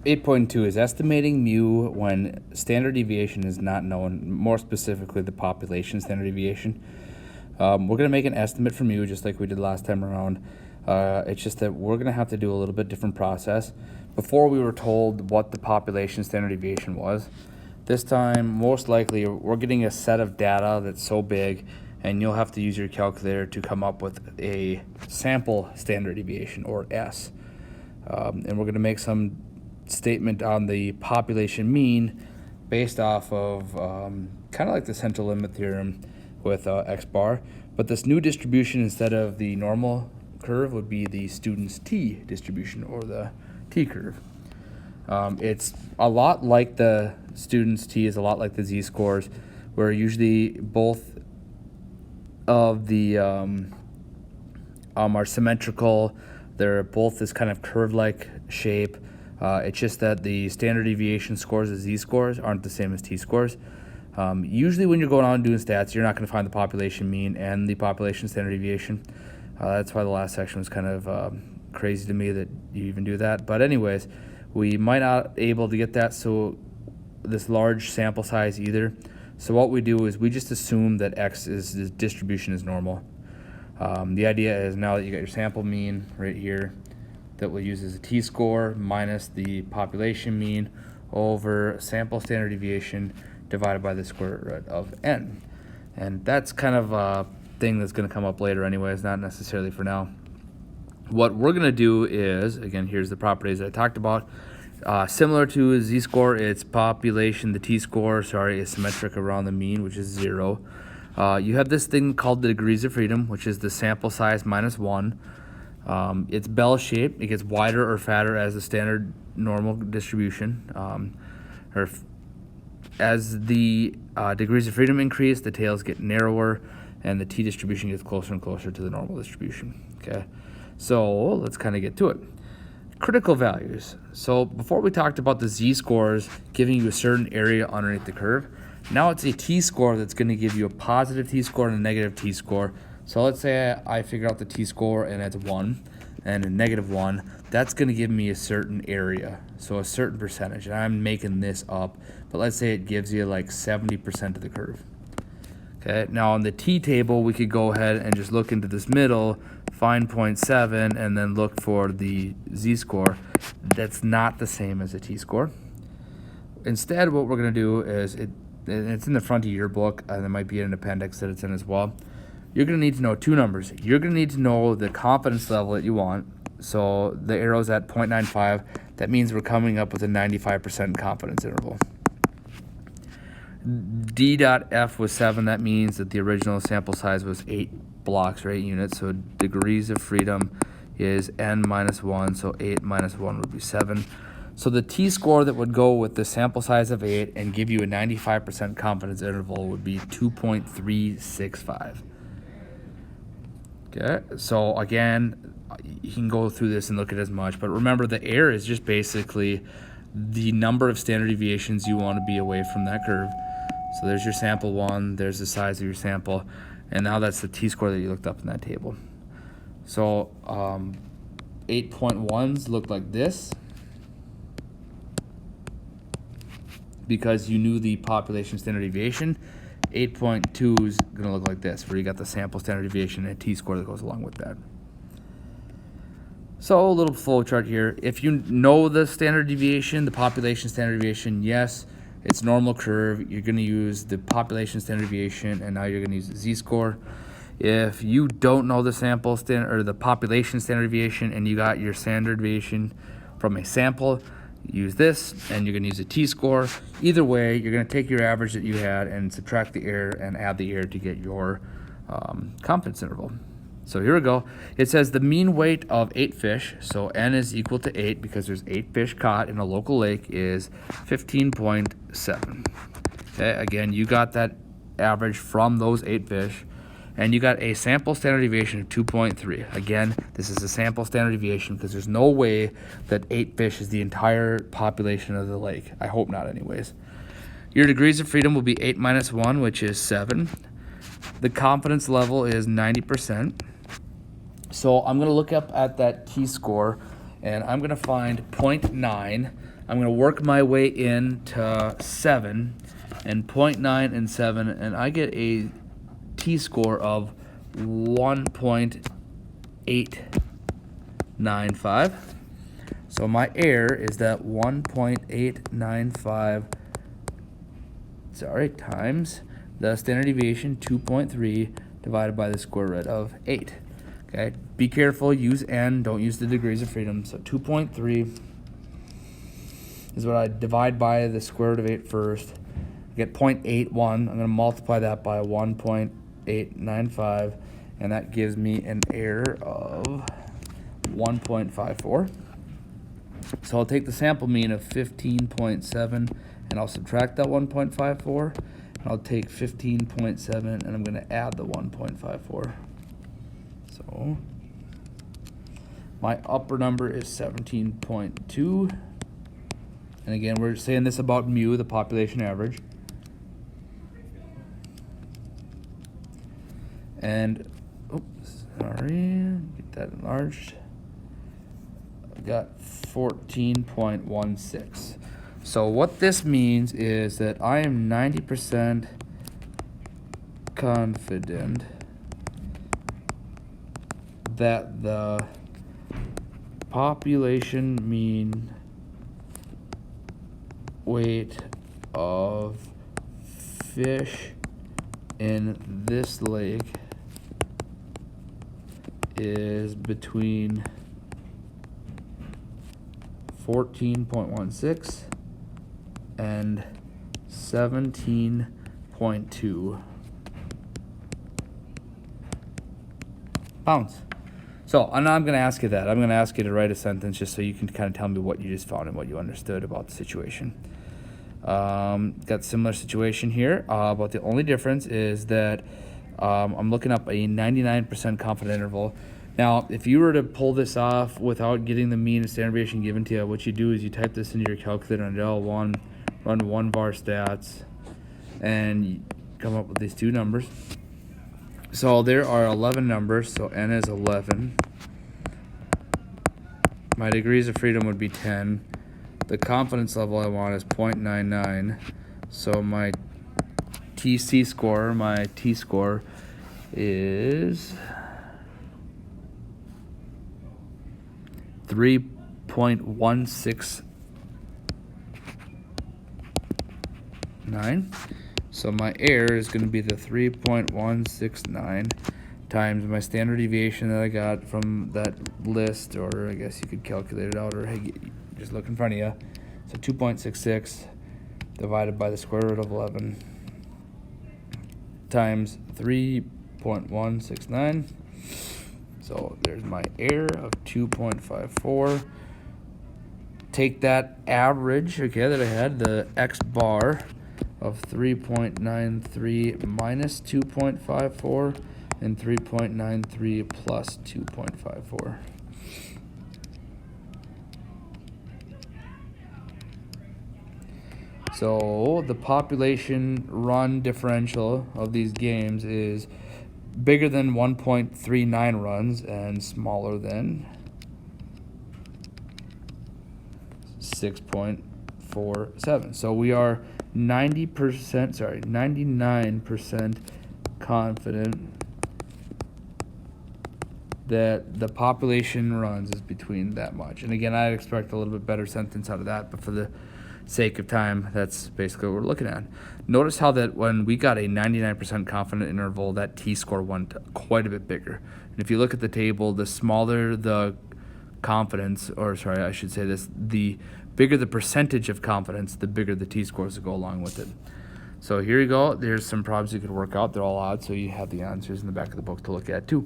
8.2 is estimating mu when standard deviation is not known, more specifically the population standard deviation. We're going to make an estimate for mu just like we did last time around. It's just that we're going to have to do a little bit different process. Before we were told what the population standard deviation was. This time, most likely, we're getting a set of data that's so big, and you'll have to use your calculator to come up with a sample standard deviation, or S. And we're going to make some statement on the population mean based off of kind of like the central limit theorem with x bar, but this new distribution instead of the normal curve would be the student's t distribution, or the t curve. It's a lot like the student's t is a lot like the z-scores, where usually both of the are symmetrical. They're both this kind of curve-like shape. It's just that the standard deviation scores, the z-scores, aren't the same as t-scores. Usually when you're going on and doing stats, you're not going to find the population mean and the population standard deviation. That's why the last section was kind of crazy to me that you even do that. But anyways, we might not able to get that so this large sample size either. So what we do is we just assume that x is the distribution is normal. The idea is now that you got your sample mean right here, that we'll use as a t-score minus the population mean over sample standard deviation divided by the square root of n. And that's kind of a thing that's going to come up later anyways, not necessarily for now. What we're going to do is, again, here's the properties that I talked about. Similar to a z-score, its population, the t-score, is symmetric around the mean, which is 0. You have this thing called the degrees of freedom, which is the sample size minus 1. It's bell-shaped. It gets wider or fatter as the standard normal distribution. As the degrees of freedom increase, the tails get narrower, and the t-distribution gets closer and closer to the normal distribution. Okay, so let's kind of get to it. Critical values. So before we talked about the z-scores giving you a certain area underneath the curve, now it's a t-score that's going to give you a positive t-score and a negative t-score. So let's say I figure out the t-score and it's 1 and a negative 1. That's going to give me a certain area, so a certain percentage. And I'm making this up, but let's say it gives you like 70% of the curve. Okay, now on the t-table, we could go ahead and just look into this middle, find 0.7, and then look for the z-score. That's not the same as a t-score. Instead, what we're going to do is, it's in the front of your book, and there might be an appendix that it's in as well. You're going to need to know two numbers. You're going to need to know the confidence level that you want. So the arrow's at 0.95. That means we're coming up with a 95% confidence interval. D.F was 7. That means that the original sample size was 8 blocks or 8 units. So degrees of freedom is n minus 1. So 8 minus 1 would be 7. So the t-score that would go with the sample size of 8 and give you a 95% confidence interval would be 2.365. Okay, so again, you can go through this and look at as much, but remember the error is just basically the number of standard deviations you want to be away from that curve. So there's your sample 1, there's the size of your sample, and now that's the t-score that you looked up in that table. So 8.1s look like this because you knew the population standard deviation. 8.2 is going to look like this, where you got the sample standard deviation and a t-score that goes along with that. So a little flow chart here. If you know the standard deviation, the population standard deviation, yes, it's normal curve. You're going to use the population standard deviation, and now you're going to use the z-score. If you don't know the sample standard or the population standard deviation, and you got your standard deviation from a sample, use this, and you're going to use a t-score. Either way, you're going to take your average that you had and subtract the error and add the error to get your confidence interval. So here we go. It says the mean weight of 8 fish, so n is equal to 8 because there's 8 fish caught in a local lake, is 15.7. Okay, again, you got that average from those 8 fish, and you got a sample standard deviation of 2.3. Again, this is a sample standard deviation because there's no way that 8 fish is the entire population of the lake. I hope not anyways. Your degrees of freedom will be 8 minus 1, which is 7. The confidence level is 90%. So I'm going to look up at that t-score, and I'm going to find 0.9 I'm going to work my way into 7 and 0.9 and 7, and I get a t-score of 1.895. So my error is that 1.895, times the standard deviation 2.3 divided by the square root of 8. Okay, be careful, use n, don't use the degrees of freedom. So 2.3 is what I divide by the square root of 8 first. I get 0.81. I'm going to multiply that by 1.895, and that gives me an error of 1.54. So I'll take the sample mean of 15.7, and I'll subtract that 1.54, and I'll take 15.7, and I'm going to add the 1.54. So my upper number is 17.2. And again, we're saying this about mu, the population average. And, oops, sorry, get that enlarged. I've got 14.16. So what this means is that I am 90% confident that the population mean weight of fish in this lake is between 14.16 and 17.2 pounds. So I'm going to ask you that. I'm going to ask you to write a sentence just so you can kind of tell me what you just found and what you understood about the situation. Got a similar situation here, but the only difference is that I'm looking up a 99% confident interval. Now, if you were to pull this off without getting the mean and standard deviation given to you, what you do is you type this into your calculator on L1, run 1var stats, and you come up with these two numbers. So there are 11 numbers, so n is 11. My degrees of freedom would be 10. The confidence level I want is 0.99. So my t-score is 3.169. So my error is going to be the 3.169 times my standard deviation that I got from that list, or I guess you could calculate it out, or hey, just look in front of you. So 2.66 divided by the square root of 11 times 3.169. So there's my error of 2.54. Take that average, okay, that I had, the x bar of 3.93 minus 2.54 and 3.93 plus 2.54. So the population run differential of these games is bigger than 1.39 runs and smaller than 6.47. So we are 99% confident that the population runs is between that much. And again, I'd expect a little bit better sentence out of that, but for the sake of time, that's basically what we're looking at. Notice how that when we got a 99% confident interval, that t-score went quite a bit bigger. And if you look at the table, the smaller the confidence, or sorry, I should say this, the bigger the percentage of confidence, the bigger the t-scores that go along with it. So here you go. There's some problems you could work out. They're all odd, so you have the answers in the back of the book to look at too.